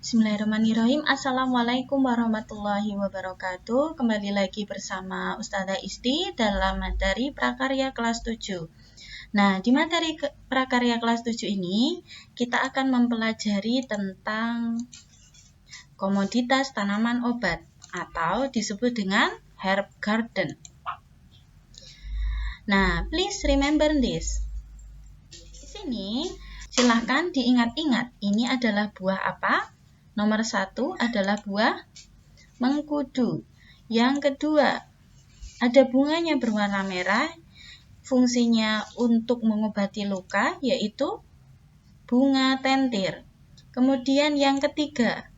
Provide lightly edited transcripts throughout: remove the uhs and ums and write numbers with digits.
Bismillahirrahmanirrahim. Assalamualaikum warahmatullahi wabarakatuh. Kembali lagi bersama Ustazah Isti dalam materi prakarya kelas 7. Nah, di materi prakarya kelas 7 ini kita akan mempelajari tentang komoditas tanaman obat atau disebut dengan herb garden. Nah, please remember this. Di sini silahkan diingat-ingat, ini adalah buah apa? Nomor 1 adalah buah mengkudu. Yang kedua, ada bunganya berwarna merah, fungsinya untuk mengobati luka, yaitu bunga tentir. Kemudian yang ketiga,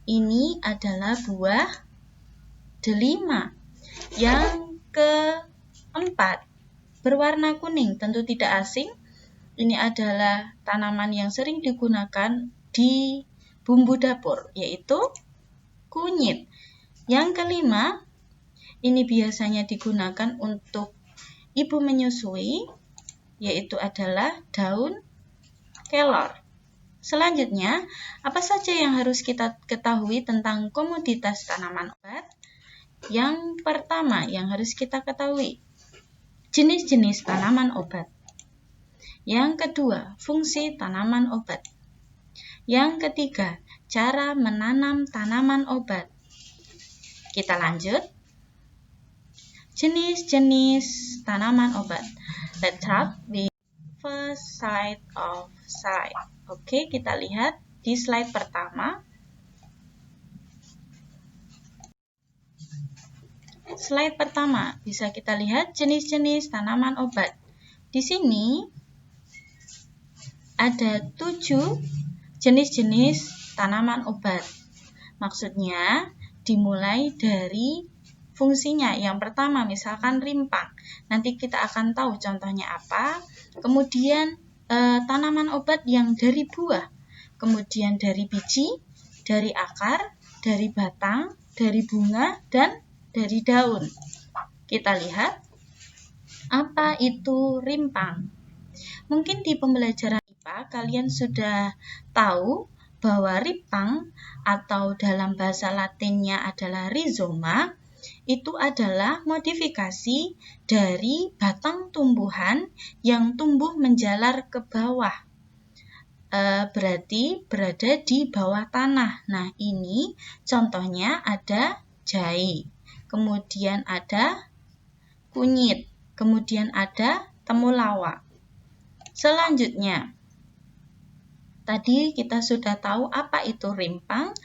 ini adalah buah delima. Yang keempat, berwarna kuning, tentu tidak asing. Ini adalah tanaman yang sering digunakan di bumbu dapur, yaitu kunyit. Yang kelima, ini biasanya digunakan untuk ibu menyusui, yaitu adalah daun kelor. Selanjutnya, apa saja yang harus kita ketahui tentang komoditas tanaman obat? Yang pertama yang harus kita ketahui, jenis-jenis tanaman obat. Yang kedua, fungsi tanaman obat. Yang ketiga, cara menanam tanaman obat. Kita lanjut. Jenis-jenis tanaman obat. Let's start with first slide. Oke, kita lihat di slide pertama. Slide pertama, bisa kita lihat jenis-jenis tanaman obat. Di sini ada 7 jenis-jenis tanaman obat. Maksudnya dimulai dari fungsinya. Yang pertama misalkan rimpang. Nanti kita akan tahu contohnya apa. Kemudian tanaman obat yang dari buah. Kemudian dari biji, dari akar, dari batang, dari bunga, dan dari daun. Kita lihat apa itu rimpang. Mungkin di pembelajaran kalian sudah tahu bahwa rimpang atau dalam bahasa Latinnya adalah rhizoma, itu adalah modifikasi dari batang tumbuhan yang tumbuh menjalar ke bawah. Berarti berada di bawah tanah. Nah, ini contohnya ada jahe, kemudian ada kunyit, kemudian ada temulawak. Selanjutnya, tadi kita sudah tahu apa itu rimpang.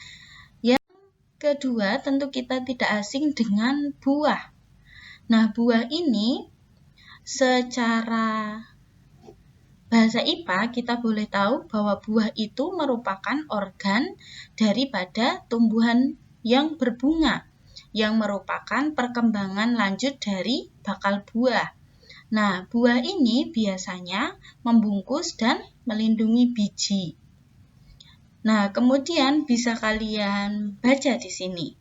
Yang kedua, tentu kita tidak asing dengan buah. Nah, buah ini secara bahasa IPA kita boleh tahu bahwa buah itu merupakan organ daripada tumbuhan yang berbunga, yang merupakan perkembangan lanjut dari bakal buah. Nah, buah ini biasanya membungkus dan melindungi biji. Nah, kemudian bisa kalian baca di sini.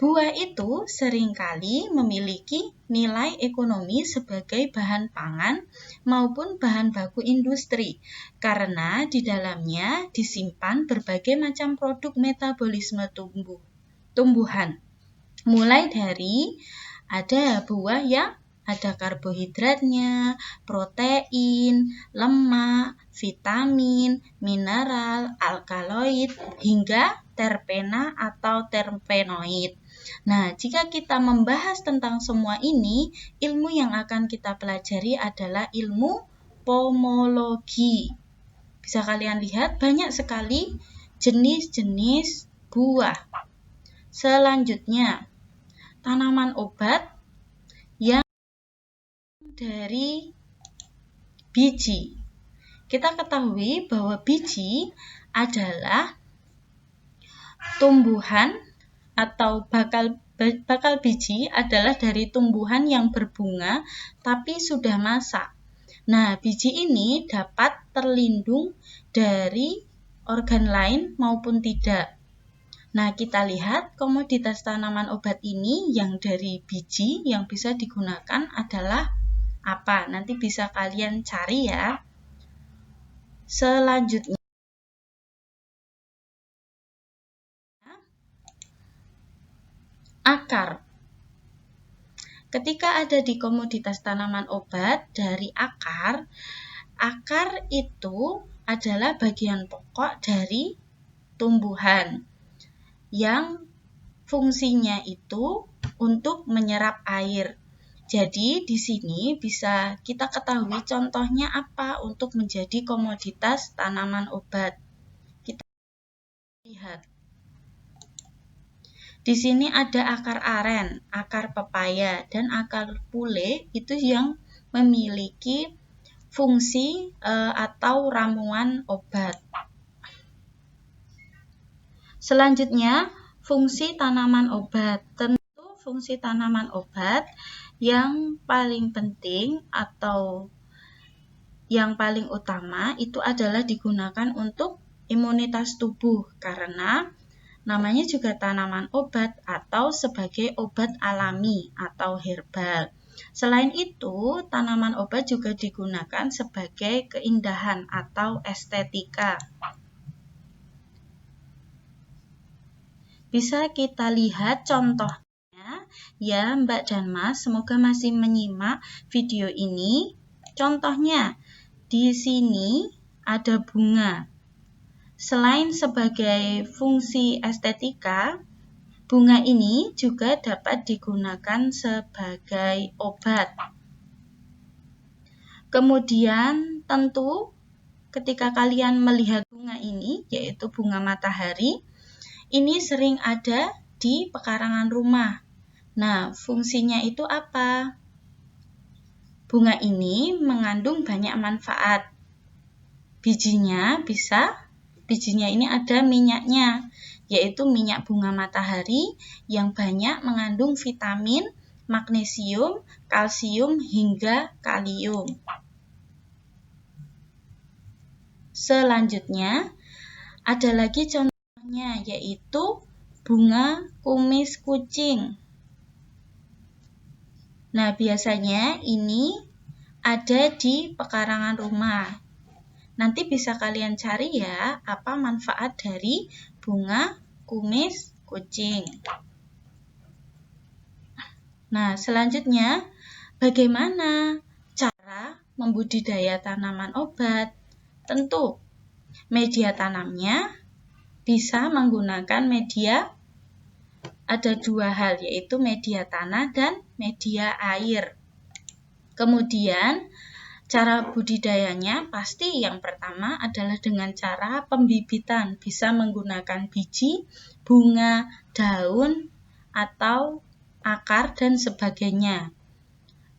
Buah itu seringkali memiliki nilai ekonomi sebagai bahan pangan maupun bahan baku industri karena di dalamnya disimpan berbagai macam produk metabolisme tumbuhan. Mulai dari ada buah yang ada karbohidratnya, protein, lemak, vitamin, mineral, alkaloid, hingga terpena atau terpenoid. Nah, jika kita membahas tentang semua ini, ilmu yang akan kita pelajari adalah ilmu pomologi. Bisa kalian lihat banyak sekali jenis-jenis buah. Selanjutnya, tanaman obat yang dari biji. Kita ketahui bahwa biji adalah tumbuhan atau bakal biji adalah dari tumbuhan yang berbunga tapi sudah masak. Nah, biji ini dapat terlindung dari organ lain maupun tidak. Nah, kita lihat komoditas tanaman obat ini yang dari biji yang bisa digunakan adalah apa? Nanti bisa kalian cari ya. Selanjutnya, Akar. Ketika ada di komoditas tanaman obat dari akar, akar itu adalah bagian pokok dari tumbuhan yang fungsinya itu untuk menyerap air. Jadi di sini bisa kita ketahui contohnya apa untuk menjadi komoditas tanaman obat. Kita lihat. Di sini ada akar aren, akar pepaya, dan akar pule itu yang memiliki fungsi atau ramuan obat. Selanjutnya, fungsi tanaman obat. Tentu fungsi tanaman obat yang paling penting atau yang paling utama itu adalah digunakan untuk imunitas tubuh karena namanya juga tanaman obat atau sebagai obat alami atau herbal. Selain itu, tanaman obat juga digunakan sebagai keindahan atau estetika. Bisa kita lihat contohnya, ya Mbak dan Mas, semoga masih menyimak video ini. Contohnya, di sini ada bunga. Selain sebagai fungsi estetika, bunga ini juga dapat digunakan sebagai obat. Kemudian tentu ketika kalian melihat bunga ini, yaitu bunga matahari, ini sering ada di pekarangan rumah. Nah, fungsinya itu apa? Bunga ini mengandung banyak manfaat. Bijinya ini ada minyaknya, yaitu minyak bunga matahari yang banyak mengandung vitamin, magnesium, kalsium, hingga kalium. Selanjutnya, ada lagi contohnya, yaitu bunga kumis kucing. Nah, biasanya ini ada di pekarangan rumah. Nanti bisa kalian cari ya, apa manfaat dari bunga kumis kucing. Nah, selanjutnya, bagaimana cara membudidaya tanaman obat? Tentu, media tanamnya bisa menggunakan media, ada dua hal, yaitu media tanah dan media air. Kemudian, cara budidayanya pasti yang pertama adalah dengan cara pembibitan, bisa menggunakan biji, bunga, daun, atau akar, dan sebagainya.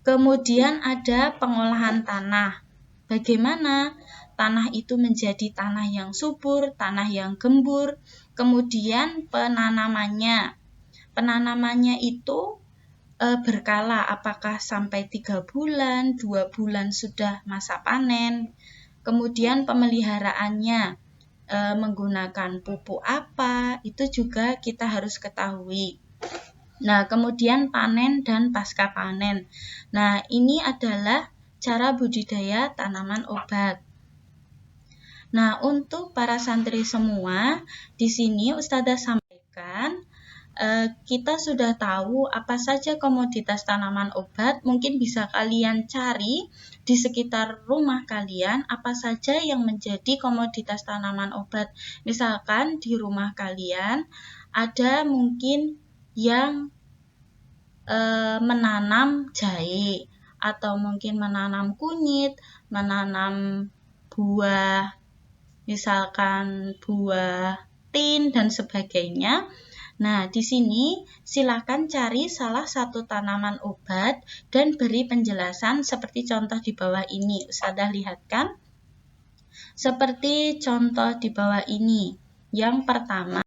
Kemudian ada pengolahan tanah. Bagaimana tanah itu menjadi tanah yang subur, tanah yang gembur. Kemudian penanamannya. Penanamannya itu berkala, apakah sampai 3 bulan, 2 bulan sudah masa panen. Kemudian pemeliharaannya menggunakan pupuk apa, itu juga kita harus ketahui. Nah, kemudian panen dan pasca panen. Nah, ini adalah cara budidaya tanaman obat. Nah, untuk para santri semua, di sini Ustazah sampaikan kita sudah tahu apa saja komoditas tanaman obat. Mungkin bisa kalian cari di sekitar rumah kalian apa saja yang menjadi komoditas tanaman obat. Misalkan di rumah kalian ada mungkin yang menanam jahe atau mungkin menanam kunyit, menanam buah, misalkan buah tin dan sebagainya. Nah, di sini silakan cari salah satu tanaman obat dan beri penjelasan seperti contoh di bawah ini. Ustazah lihatkan. Seperti contoh di bawah ini. Yang pertama,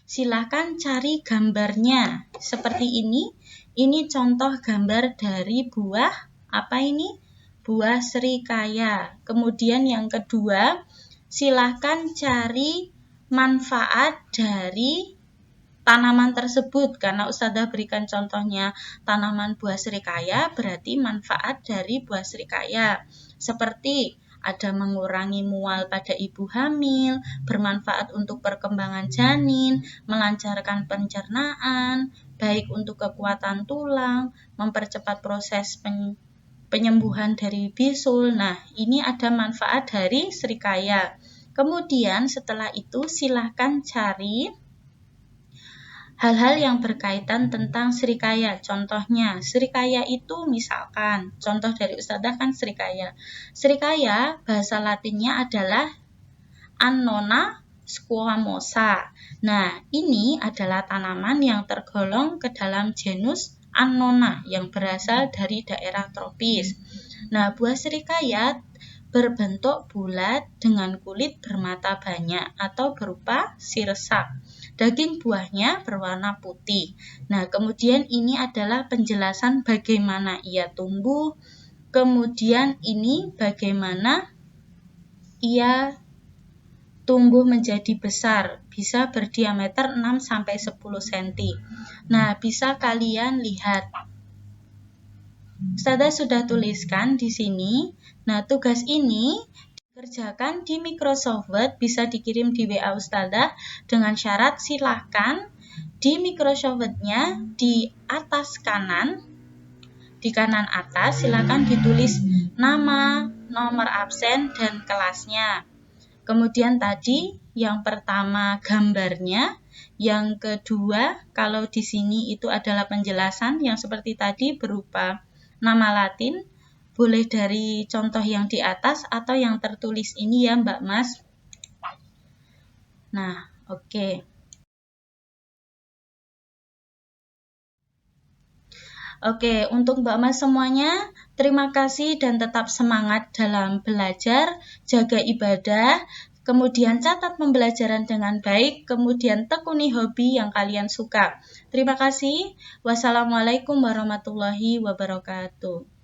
silakan cari gambarnya. Seperti ini. Ini contoh gambar dari buah, apa ini? Buah serikaya. Kemudian yang kedua, silakan cari manfaat dari tanaman tersebut, karena Ustazah berikan contohnya tanaman buah serikaya, berarti manfaat dari buah serikaya seperti ada mengurangi mual pada ibu hamil, bermanfaat untuk perkembangan janin, melancarkan pencernaan, baik untuk kekuatan tulang, mempercepat proses penyembuhan dari bisul. Nah, ini ada manfaat dari serikaya. Kemudian setelah itu silahkan cari hal-hal yang berkaitan tentang serikaya. Contohnya, serikaya itu misalkan, contoh dari Ustadzah kan serikaya. Serikaya bahasa latinnya adalah Annona squamosa. Nah, ini adalah tanaman yang tergolong ke dalam genus Annona yang berasal dari daerah tropis. Nah, buah serikaya berbentuk bulat dengan kulit bermata banyak atau berupa sirsak. Daging buahnya berwarna putih. Nah, kemudian ini adalah penjelasan bagaimana ia tumbuh. Kemudian ini bagaimana ia tumbuh menjadi besar, bisa berdiameter 6-10 cm. Nah, bisa kalian lihat. Ustadzah sudah tuliskan di sini. Nah, tugas ini dikerjakan di Microsoft Word, bisa dikirim di WA Ustadzah dengan syarat silahkan di Microsoft Word-nya di atas kanan, di kanan atas silahkan ditulis nama, nomor absen, dan kelasnya. Kemudian tadi yang pertama gambarnya, yang kedua kalau di sini itu adalah penjelasan yang seperti tadi berupa nama Latin, boleh dari contoh yang di atas atau yang tertulis ini ya Mbak Mas. Nah, oke. Oke, untuk Mbak Mas semuanya, terima kasih dan tetap semangat dalam belajar, jaga ibadah, kemudian catat pembelajaran dengan baik, kemudian tekuni hobi yang kalian suka. Terima kasih. Wassalamualaikum warahmatullahi wabarakatuh.